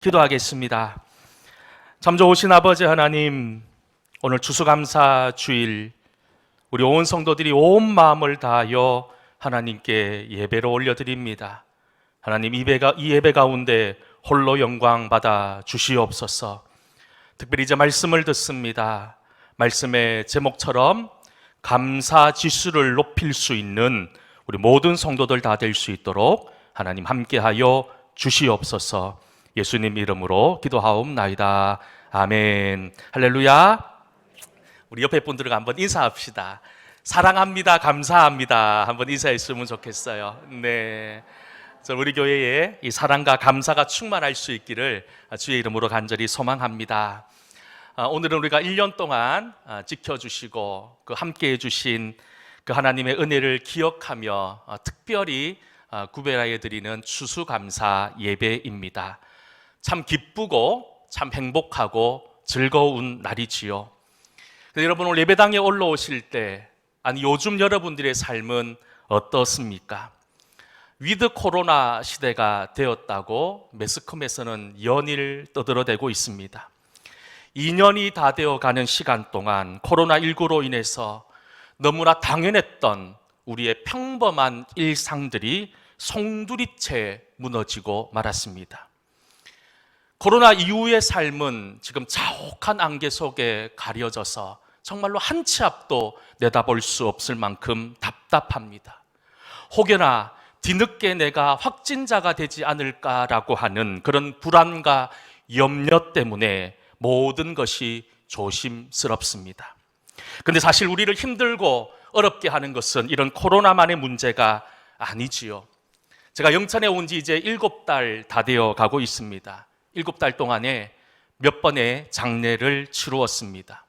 기도하겠습니다. 참 좋으신 아버지 하나님, 오늘 추수감사 주일 우리 온 성도들이 온 마음을 다하여 하나님께 예배로 올려드립니다. 하나님, 이 예배 가운데 홀로 영광 받아 주시옵소서. 특별히 이제 말씀을 듣습니다. 말씀의 제목처럼 감사 지수를 높일 수 있는 우리 모든 성도들 다 될 수 있도록 하나님 함께하여 주시옵소서. 예수님 이름으로 기도하옵나이다. 아멘. 할렐루야. 우리 옆에 분들과 한번 인사합시다. 사랑합니다. 감사합니다. 한번 인사했으면 좋겠어요. 네. 우리 교회에 이 사랑과 감사가 충만할 수 있기를 주의 이름으로 간절히 소망합니다. 오늘은 우리가 1년 동안 지켜주시고 함께해 주신 그 하나님의 은혜를 기억하며 특별히 구별하여 드리는 추수감사 예배입니다. 참 기쁘고 참 행복하고 즐거운 날이지요. 여러분, 오늘 예배당에 올라오실 때, 아니 요즘 여러분들의 삶은 어떻습니까? 위드 코로나 시대가 되었다고 매스컴에서는 연일 떠들어대고 있습니다. 2년이 다 되어가는 시간 동안 코로나19로 인해서 너무나 당연했던 우리의 평범한 일상들이 송두리째 무너지고 말았습니다. 코로나 이후의 삶은 지금 자욱한 안개 속에 가려져서 정말로 한 치 앞도 내다볼 수 없을 만큼 답답합니다. 혹여나 뒤늦게 내가 확진자가 되지 않을까라고 하는 그런 불안과 염려 때문에 모든 것이 조심스럽습니다. 근데 사실 우리를 힘들고 어렵게 하는 것은 이런 코로나만의 문제가 아니지요. 제가 영천에 온 지 이제 7달 다 되어 가고 있습니다. 7달 동안에 몇 번의 장례를 치루었습니다.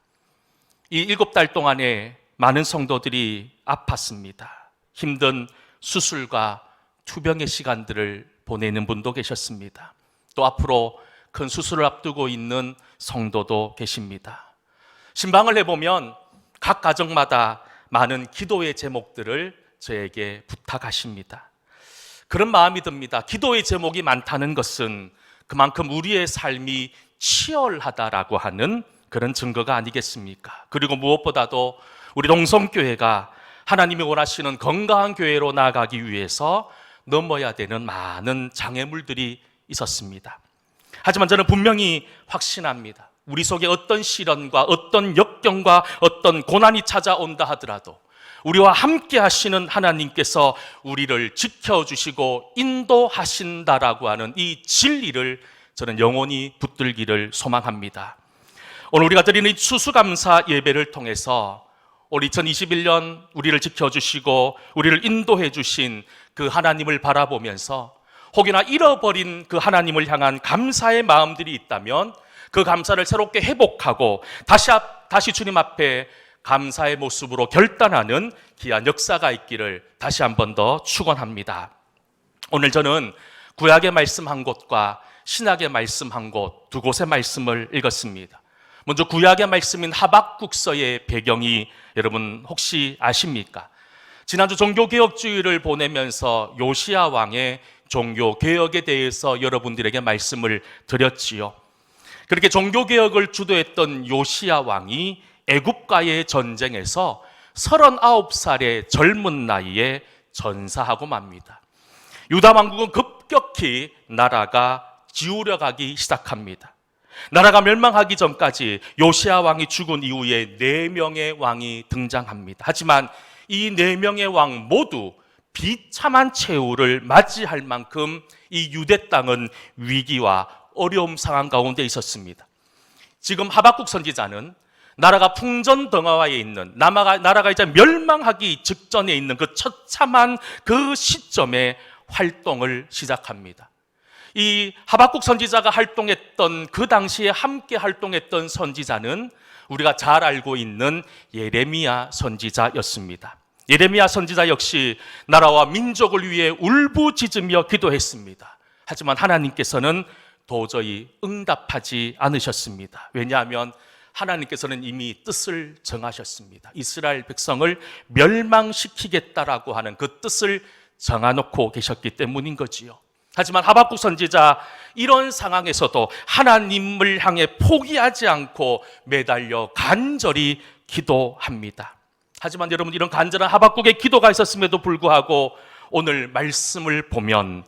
이 7달 동안에 많은 성도들이 아팠습니다. 힘든 수술과 투병의 시간들을 보내는 분도 계셨습니다. 또 앞으로 큰 수술을 앞두고 있는 성도도 계십니다. 신방을 해보면 각 가정마다 많은 기도의 제목들을 저에게 부탁하십니다. 그런 마음이 듭니다. 기도의 제목이 많다는 것은 그만큼 우리의 삶이 치열하다라고 하는 그런 증거가 아니겠습니까? 그리고 무엇보다도 우리 동성교회가 하나님이 원하시는 건강한 교회로 나아가기 위해서 넘어야 되는 많은 장애물들이 있었습니다. 하지만 저는 분명히 확신합니다. 우리 속에 어떤 시련과 어떤 역경과 어떤 고난이 찾아온다 하더라도 우리와 함께 하시는 하나님께서 우리를 지켜주시고 인도하신다라고 하는 이 진리를 저는 영원히 붙들기를 소망합니다. 오늘 우리가 드리는 이 추수감사 예배를 통해서 올 2021년 우리를 지켜주시고 우리를 인도해 주신 그 하나님을 바라보면서 혹여나 잃어버린 그 하나님을 향한 감사의 마음들이 있다면 그 감사를 새롭게 회복하고 다시 주님 앞에 감사의 모습으로 결단하는 귀한 역사가 있기를 다시 한 번 더 축원합니다. 오늘 저는 구약의 말씀 한 곳과 신약의 말씀 한 곳, 두 곳의 말씀을 읽었습니다. 먼저 구약의 말씀인 하박국서의 배경이 여러분 혹시 아십니까? 지난주 종교개혁주의를 보내면서 요시야 왕의 종교개혁에 대해서 여러분들에게 말씀을 드렸지요. 그렇게 종교개혁을 주도했던 요시야 왕이 애굽과의 전쟁에서 39살의 젊은 나이에 전사하고 맙니다. 유다 왕국은 급격히 나라가 기울어가기 시작합니다. 나라가 멸망하기 전까지 요시야 왕이 죽은 이후에 4명의 왕이 등장합니다. 하지만 이 4명의 왕 모두 비참한 최후를 맞이할 만큼 이 유대 땅은 위기와 어려움 상황 가운데 있었습니다. 지금 하박국 선지자는 나라가 풍전등화에 있는, 나라가 이제 멸망하기 직전에 있는 그 처참한 그 시점에 활동을 시작합니다. 이 하박국 선지자가 활동했던 그 당시에 함께 활동했던 선지자는 우리가 잘 알고 있는 예레미야 선지자였습니다. 예레미야 선지자 역시 나라와 민족을 위해 울부짖으며 기도했습니다. 하지만 하나님께서는 도저히 응답하지 않으셨습니다. 왜냐하면 하나님께서는 이미 뜻을 정하셨습니다. 이스라엘 백성을 멸망시키겠다라고 하는 그 뜻을 정해놓고 계셨기 때문인 거지요. 하지만 하박국 선지자 이런 상황에서도 하나님을 향해 포기하지 않고 매달려 간절히 기도합니다. 하지만 여러분, 이런 간절한 하박국의 기도가 있었음에도 불구하고 오늘 말씀을 보면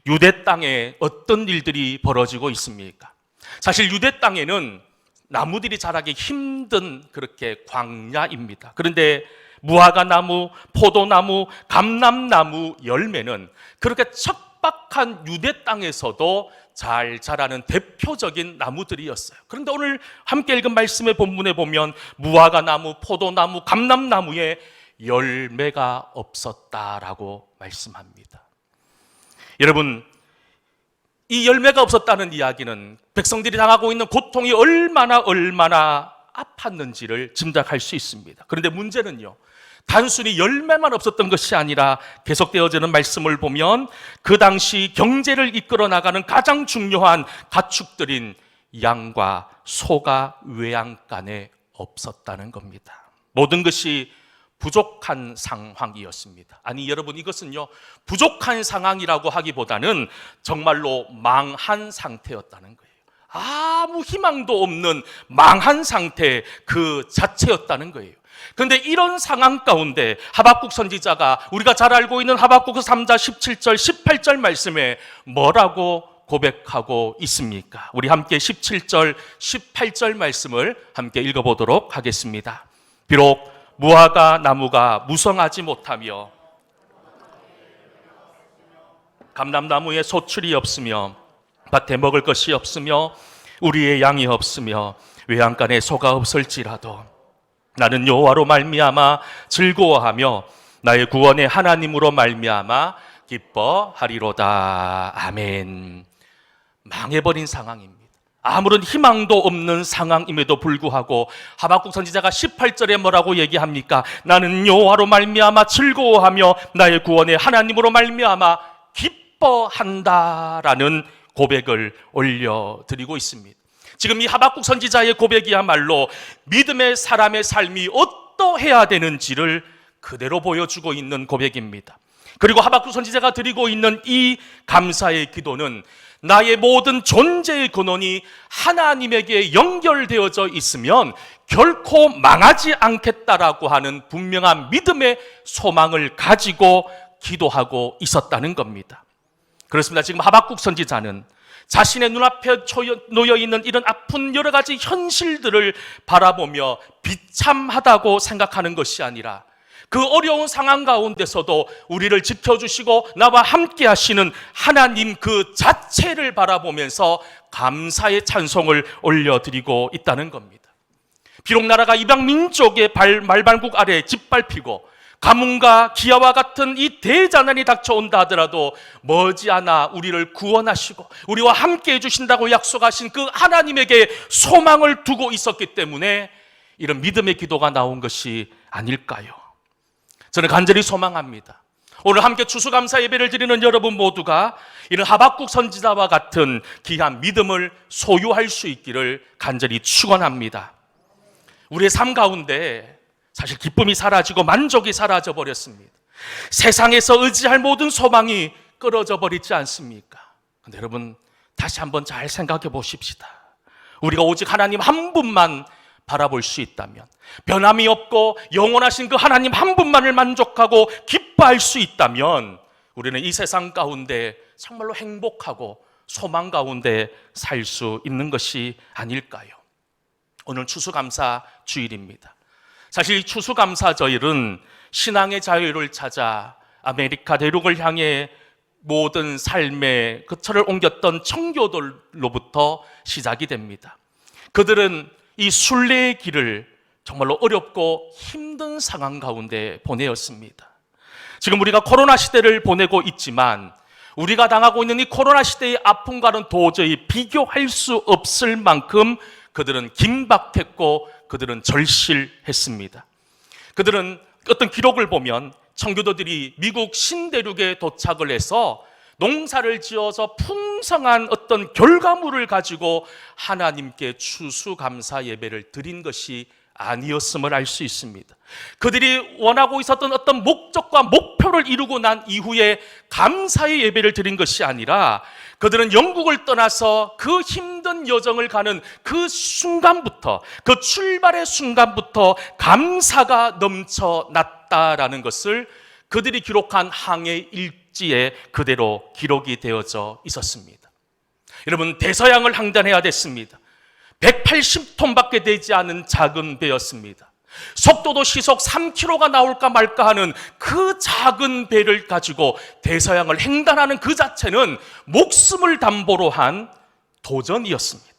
유대 땅에 어떤 일들이 벌어지고 있습니까? 사실 유대 땅에는 나무들이 자라기 힘든 그렇게 광야입니다. 그런데 무화과 나무, 포도나무, 감람나무 열매는 그렇게 척박한 유대 땅에서도 잘 자라는 대표적인 나무들이었어요. 그런데 오늘 함께 읽은 말씀의 본문에 보면 무화과 나무, 포도나무, 감람나무에 열매가 없었다라고 말씀합니다. 여러분, 이 열매가 없었다는 이야기는 백성들이 당하고 있는 고통이 얼마나 아팠는지를 짐작할 수 있습니다. 그런데 문제는요, 단순히 열매만 없었던 것이 아니라 계속되어지는 말씀을 보면 그 당시 경제를 이끌어 나가는 가장 중요한 가축들인 양과 소가 외양간에 없었다는 겁니다. 모든 것이 부족한 상황이었습니다. 아니 여러분, 이것은요, 부족한 상황이라고 하기보다는 정말로 망한 상태였다는 거예요. 아무 희망도 없는 망한 상태 그 자체였다는 거예요. 그런데 이런 상황 가운데 하박국 선지자가 우리가 잘 알고 있는 하박국 3장 17절 18절 말씀에 뭐라고 고백하고 있습니까? 우리 함께 17절 18절 말씀을 함께 읽어보도록 하겠습니다. 비록 무화과 나무가 무성하지 못하며 감람나무에 소출이 없으며 밭에 먹을 것이 없으며 우리의 양이 없으며 외양간에 소가 없을지라도 나는 여호와로 말미암아 즐거워하며 나의 구원의 하나님으로 말미암아 기뻐하리로다. 아멘. 망해버린 상황입니다. 아무런 희망도 없는 상황임에도 불구하고 하박국 선지자가 18절에 뭐라고 얘기합니까? 나는 여호와로 말미암아 즐거워하며 나의 구원의 하나님으로 말미암아 기뻐한다라는 고백을 올려드리고 있습니다. 지금 이 하박국 선지자의 고백이야말로 믿음의 사람의 삶이 어떠해야 되는지를 그대로 보여주고 있는 고백입니다. 그리고 하박국 선지자가 드리고 있는 이 감사의 기도는 나의 모든 존재의 근원이 하나님에게 연결되어져 있으면 결코 망하지 않겠다라고 하는 분명한 믿음의 소망을 가지고 기도하고 있었다는 겁니다. 그렇습니다. 지금 하박국 선지자는 자신의 눈앞에 놓여있는 이런 아픈 여러 가지 현실들을 바라보며 비참하다고 생각하는 것이 아니라 그 어려운 상황 가운데서도 우리를 지켜주시고 나와 함께 하시는 하나님 그 자체를 바라보면서 감사의 찬송을 올려드리고 있다는 겁니다. 비록 나라가 이방 민족의 말발굽 아래에 짓밟히고 가뭄과 기아와 같은 이 대자난이 닥쳐온다 하더라도 머지않아 우리를 구원하시고 우리와 함께 해주신다고 약속하신 그 하나님에게 소망을 두고 있었기 때문에 이런 믿음의 기도가 나온 것이 아닐까요? 저는 간절히 소망합니다. 오늘 함께 추수감사 예배를 드리는 여러분 모두가 이런 하박국 선지자와 같은 귀한 믿음을 소유할 수 있기를 간절히 축원합니다. 우리의 삶 가운데 사실 기쁨이 사라지고 만족이 사라져 버렸습니다. 세상에서 의지할 모든 소망이 끊어져 버리지 않습니까? 근데 여러분, 다시 한번 잘 생각해 보십시다. 우리가 오직 하나님 한 분만 바라볼 수 있다면, 변함이 없고 영원하신 그 하나님 한 분만을 만족하고 기뻐할 수 있다면 우리는 이 세상 가운데 정말로 행복하고 소망 가운데 살 수 있는 것이 아닐까요? 오늘 추수감사 주일입니다. 사실 이 추수감사절은 신앙의 자유를 찾아 아메리카 대륙을 향해 모든 삶의 그 철을 옮겼던 청교도로부터 시작이 됩니다. 그들은 이 순례의 길을 정말로 어렵고 힘든 상황 가운데 보내었습니다. 지금 우리가 코로나 시대를 보내고 있지만 우리가 당하고 있는 이 코로나 시대의 아픔과는 도저히 비교할 수 없을 만큼 그들은 긴박했고 그들은 절실했습니다. 그들은 어떤 기록을 보면 청교도들이 미국 신대륙에 도착을 해서 농사를 지어서 풍성한 어떤 결과물을 가지고 하나님께 추수감사 예배를 드린 것이 아니었음을 알 수 있습니다. 그들이 원하고 있었던 어떤 목적과 목표를 이루고 난 이후에 감사의 예배를 드린 것이 아니라 그들은 영국을 떠나서 그 힘든 여정을 가는 그 순간부터, 그 출발의 순간부터 감사가 넘쳐났다라는 것을 그들이 기록한 항해 일지에 그대로 기록이 되어져 있었습니다. 여러분, 대서양을 항단해야 됐습니다. 180톤밖에 되지 않은 작은 배였습니다. 속도도 시속 3km가 나올까 말까 하는 그 작은 배를 가지고 대서양을 횡단하는 그 자체는 목숨을 담보로 한 도전이었습니다.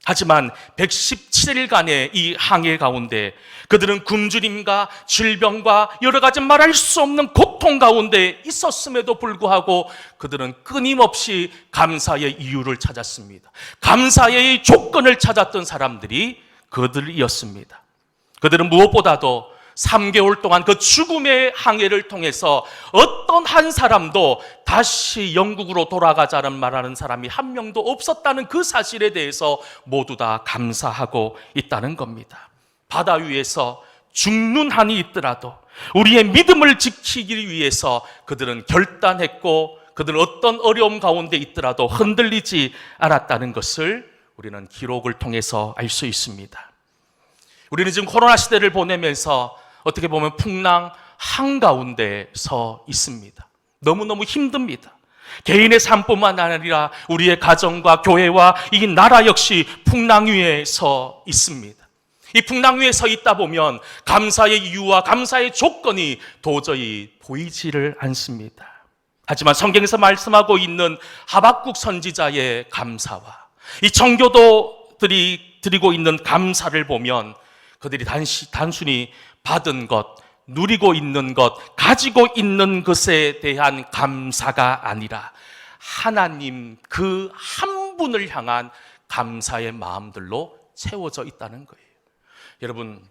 하지만 117일간의 이 항해 가운데 그들은 굶주림과 질병과 여러 가지 말할 수 없는 고통 가운데 있었음에도 불구하고 그들은 끊임없이 감사의 이유를 찾았습니다. 감사의 조건을 찾았던 사람들이 그들이었습니다. 그들은 무엇보다도 3개월 동안 그 죽음의 항해를 통해서 어떤 한 사람도 다시 영국으로 돌아가자는 말하는 사람이 한 명도 없었다는 그 사실에 대해서 모두 다 감사하고 있다는 겁니다. 바다 위에서 죽는 한이 있더라도 우리의 믿음을 지키기 위해서 그들은 결단했고 그들은 어떤 어려움 가운데 있더라도 흔들리지 않았다는 것을 우리는 기록을 통해서 알 수 있습니다. 우리는 지금 코로나 시대를 보내면서 어떻게 보면 풍랑 한가운데 서 있습니다. 너무너무 힘듭니다. 개인의 삶뿐만 아니라 우리의 가정과 교회와 이 나라 역시 풍랑 위에 서 있습니다. 이 풍랑 위에 서 있다 보면 감사의 이유와 감사의 조건이 도저히 보이지를 않습니다. 하지만 성경에서 말씀하고 있는 하박국 선지자의 감사와 이 청교도들이 드리고 있는 감사를 보면 그들이 단순히 받은 것, 누리고 있는 것, 가지고 있는 것에 대한 감사가 아니라 하나님 그 한 분을 향한 감사의 마음들로 채워져 있다는 거예요. 여러분,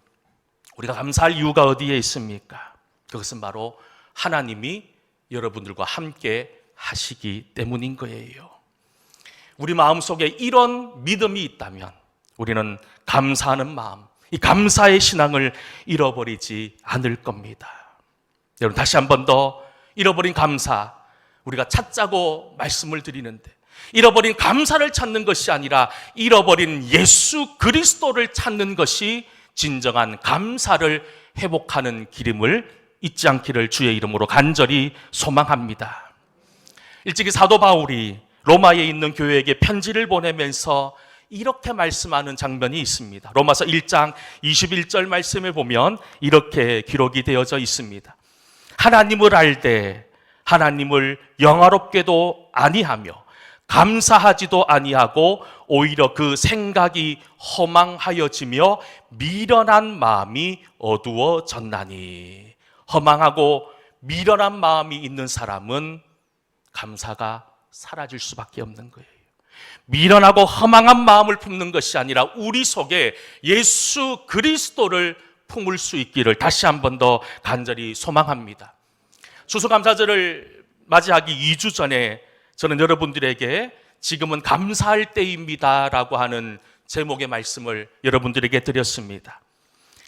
우리가 감사할 이유가 어디에 있습니까? 그것은 바로 하나님이 여러분들과 함께 하시기 때문인 거예요. 우리 마음속에 이런 믿음이 있다면 우리는 감사하는 마음, 이 감사의 신앙을 잃어버리지 않을 겁니다. 여러분, 다시 한 번 더 잃어버린 감사 우리가 찾자고 말씀을 드리는데 잃어버린 감사를 찾는 것이 아니라 잃어버린 예수 그리스도를 찾는 것이 진정한 감사를 회복하는 길임을 잊지 않기를 주의 이름으로 간절히 소망합니다. 일찍이 사도 바울이 로마에 있는 교회에게 편지를 보내면서 이렇게 말씀하는 장면이 있습니다. 로마서 1장 21절 말씀을 보면 이렇게 기록이 되어져 있습니다. 하나님을 알되 하나님을 영화롭게도 아니하며 감사하지도 아니하고 오히려 그 생각이 허망하여지며 미련한 마음이 어두워졌나니. 허망하고 미련한 마음이 있는 사람은 감사가 사라질 수밖에 없는 거예요. 미련하고 허망한 마음을 품는 것이 아니라 우리 속에 예수 그리스도를 품을 수 있기를 다시 한 번 더 간절히 소망합니다. 추수감사절을 맞이하기 2주 전에 저는 여러분들에게 지금은 감사할 때입니다 라고 하는 제목의 말씀을 여러분들에게 드렸습니다.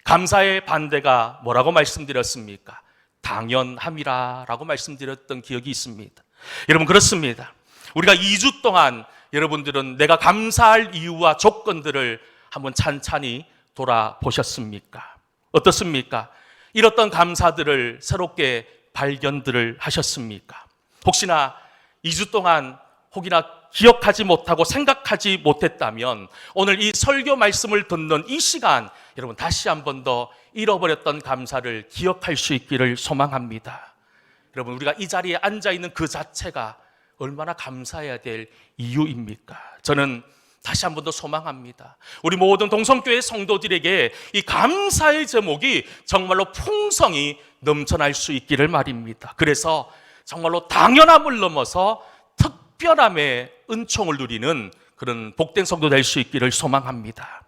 감사의 반대가 뭐라고 말씀드렸습니까? 당연함이라 라고 말씀드렸던 기억이 있습니다. 여러분, 그렇습니다. 우리가 2주 동안 여러분들은 내가 감사할 이유와 조건들을 한번 찬찬히 돌아보셨습니까? 어떻습니까? 잃었던 감사들을 새롭게 발견들을 하셨습니까? 혹시나 2주 동안 혹이나 기억하지 못하고 생각하지 못했다면 오늘 이 설교 말씀을 듣는 이 시간 여러분 다시 한 번 더 잃어버렸던 감사를 기억할 수 있기를 소망합니다. 여러분, 우리가 이 자리에 앉아있는 그 자체가 얼마나 감사해야 될 이유입니까? 저는 다시 한 번 더 소망합니다. 우리 모든 동성교회 성도들에게 이 감사의 제목이 정말로 풍성히 넘쳐날 수 있기를 말입니다. 그래서 정말로 당연함을 넘어서 특별함의 은총을 누리는 그런 복된 성도 될 수 있기를 소망합니다.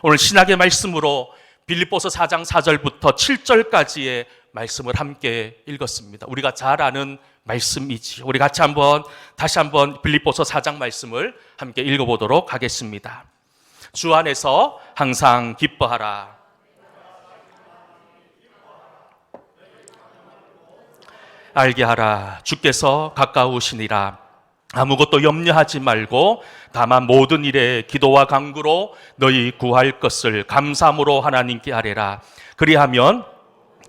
오늘 신약의 말씀으로 빌립보서 4장 4절부터 7절까지의 말씀을 함께 읽었습니다. 우리가 잘 아는 말씀이지. 우리 같이 다시 한번 빌립보서 4장 말씀을 함께 읽어보도록 하겠습니다. 주 안에서 항상 기뻐하라. 알게 하라. 주께서 가까우시니라. 아무것도 염려하지 말고 다만 모든 일에 기도와 간구로 너희 구할 것을 감사함으로 하나님께 아뢰라. 그리하면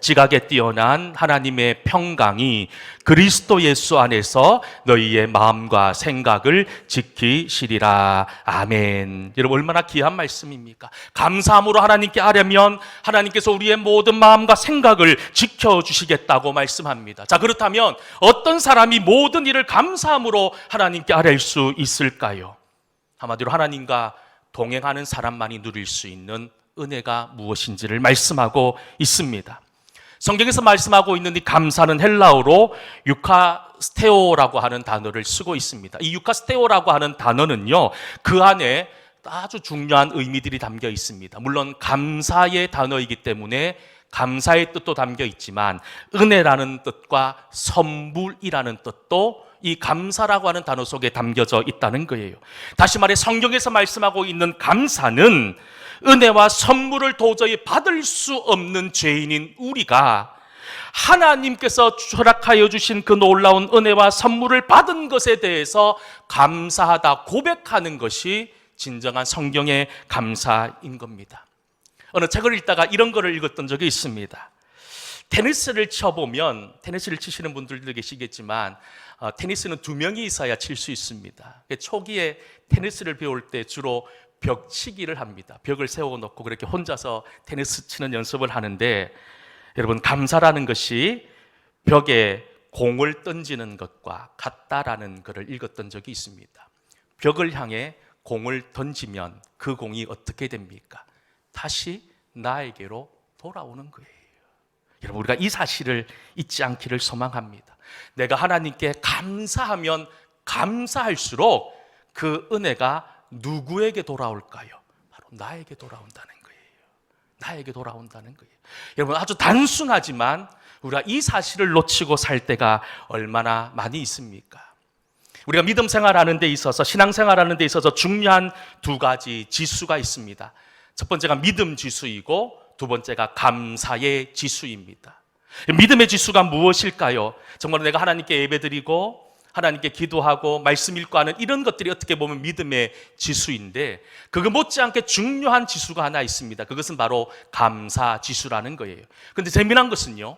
지각에 뛰어난 하나님의 평강이 그리스도 예수 안에서 너희의 마음과 생각을 지키시리라. 아멘. 여러분, 얼마나 귀한 말씀입니까? 감사함으로 하나님께 아뢰면 하나님께서 우리의 모든 마음과 생각을 지켜주시겠다고 말씀합니다. 자, 그렇다면 어떤 사람이 모든 일을 감사함으로 하나님께 아뢰일 수 있을까요? 한마디로 하나님과 동행하는 사람만이 누릴 수 있는 은혜가 무엇인지를 말씀하고 있습니다. 성경에서 말씀하고 있는 이 감사는 헬라어로 유카스테오라고 하는 단어를 쓰고 있습니다. 이 유카스테오라고 하는 단어는요, 그 안에 아주 중요한 의미들이 담겨 있습니다. 물론 감사의 단어이기 때문에 감사의 뜻도 담겨 있지만 은혜라는 뜻과 선물이라는 뜻도 이 감사라고 하는 단어 속에 담겨져 있다는 거예요. 다시 말해 성경에서 말씀하고 있는 감사는 은혜와 선물을 도저히 받을 수 없는 죄인인 우리가 하나님께서 허락하여 주신 그 놀라운 은혜와 선물을 받은 것에 대해서 감사하다 고백하는 것이 진정한 성경의 감사인 겁니다. 어느 책을 읽다가 이런 거를 읽었던 적이 있습니다. 테니스를 쳐보면, 테니스를 치시는 분들도 계시겠지만 테니스는 두 명이 있어야 칠 수 있습니다. 초기에 테니스를 배울 때 주로 벽치기를 합니다. 벽을 세워놓고 그렇게 혼자서 테니스 치는 연습을 하는데, 여러분, 감사라는 것이 벽에 공을 던지는 것과 같다라는 것을 읽었던 적이 있습니다. 벽을 향해 공을 던지면 그 공이 어떻게 됩니까? 다시 나에게로 돌아오는 거예요. 여러분, 우리가 이 사실을 잊지 않기를 소망합니다. 내가 하나님께 감사하면 감사할수록 그 은혜가 누구에게 돌아올까요? 바로 나에게 돌아온다는 거예요. 나에게 돌아온다는 거예요. 여러분, 아주 단순하지만 우리가 이 사실을 놓치고 살 때가 얼마나 많이 있습니까? 우리가 믿음 생활하는 데 있어서, 신앙 생활하는 데 있어서 중요한 두 가지 지수가 있습니다. 첫 번째가 믿음 지수이고 두 번째가 감사의 지수입니다. 믿음의 지수가 무엇일까요? 정말 내가 하나님께 예배드리고 하나님께 기도하고 말씀 읽고 하는 이런 것들이 어떻게 보면 믿음의 지수인데, 그거 못지않게 중요한 지수가 하나 있습니다. 그것은 바로 감사 지수라는 거예요. 그런데 재미난 것은요,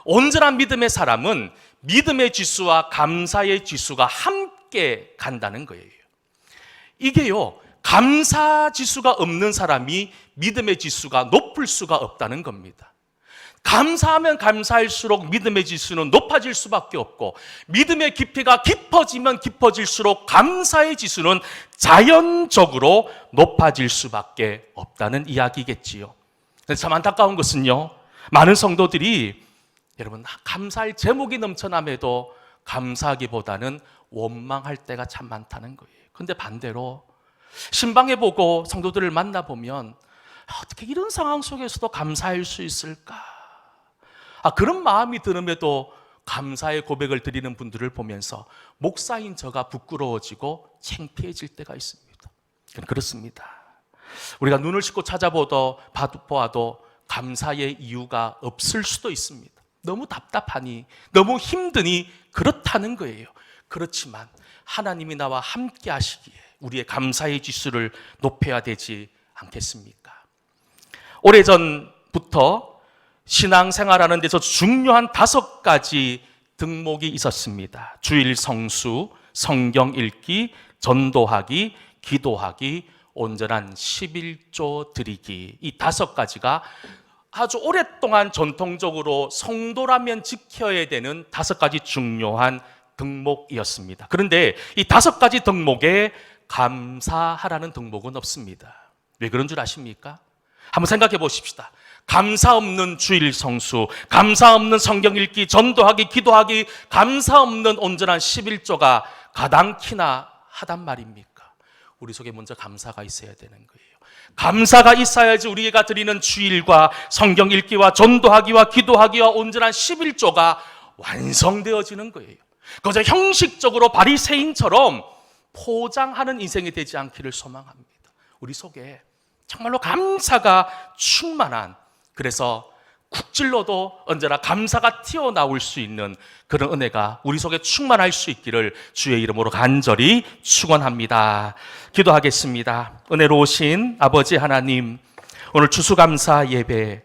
온전한 믿음의 사람은 믿음의 지수와 감사의 지수가 함께 간다는 거예요. 이게요, 감사 지수가 없는 사람이 믿음의 지수가 높을 수가 없다는 겁니다. 감사하면 감사할수록 믿음의 지수는 높아질 수밖에 없고, 믿음의 깊이가 깊어지면 깊어질수록 감사의 지수는 자연적으로 높아질 수밖에 없다는 이야기겠지요. 참 안타까운 것은요, 많은 성도들이 여러분 감사할 제목이 넘쳐남에도 감사하기보다는 원망할 때가 참 많다는 거예요. 그런데 반대로 신방에 보고 성도들을 만나보면 어떻게 이런 상황 속에서도 감사할 수 있을까? 그런 마음이 드는데도 감사의 고백을 드리는 분들을 보면서 목사인 저가 부끄러워지고 창피해질 때가 있습니다. 그렇습니다. 우리가 눈을 씻고 찾아보아도 감사의 이유가 없을 수도 있습니다. 너무 답답하니, 너무 힘드니 그렇다는 거예요. 그렇지만 하나님이 나와 함께 하시기에 우리의 감사의 지수를 높여야 되지 않겠습니까? 오래전부터 신앙생활하는 데서 중요한 5가지 덕목이 있었습니다. 주일 성수, 성경 읽기, 전도하기, 기도하기, 온전한 11조 드리기. 이 5가지가 아주 오랫동안 전통적으로 성도라면 지켜야 되는 5가지 중요한 덕목이었습니다. 그런데 이 5가지 덕목에 감사하라는 덕목은 없습니다. 왜 그런 줄 아십니까? 한번 생각해 보십시다. 감사 없는 주일 성수, 감사 없는 성경 읽기, 전도하기, 기도하기, 감사 없는 온전한 11조가 가당키나 하단 말입니까? 우리 속에 먼저 감사가 있어야 되는 거예요. 감사가 있어야지 우리가 드리는 주일과 성경 읽기와 전도하기와 기도하기와 온전한 11조가 완성되어지는 거예요. 그저 형식적으로 바리새인처럼 포장하는 인생이 되지 않기를 소망합니다. 우리 속에 정말로 감사가 충만한, 그래서 쿡 찔러도 언제나 감사가 튀어나올 수 있는 그런 은혜가 우리 속에 충만할 수 있기를 주의 이름으로 간절히 축원합니다. 기도하겠습니다. 은혜로우신 아버지 하나님, 오늘 추수감사 예배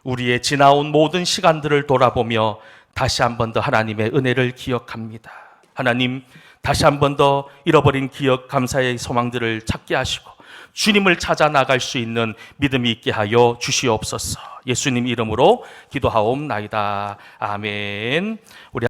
우리의 지나온 모든 시간들을 돌아보며 다시 한 번 더 하나님의 은혜를 기억합니다. 하나님, 다시 한 번 더 잃어버린 기억, 감사의 소망들을 찾게 하시고 주님을 찾아 나갈 수 있는 믿음이 있게 하여 주시옵소서. 예수님 이름으로 기도하옵나이다. 아멘. 우리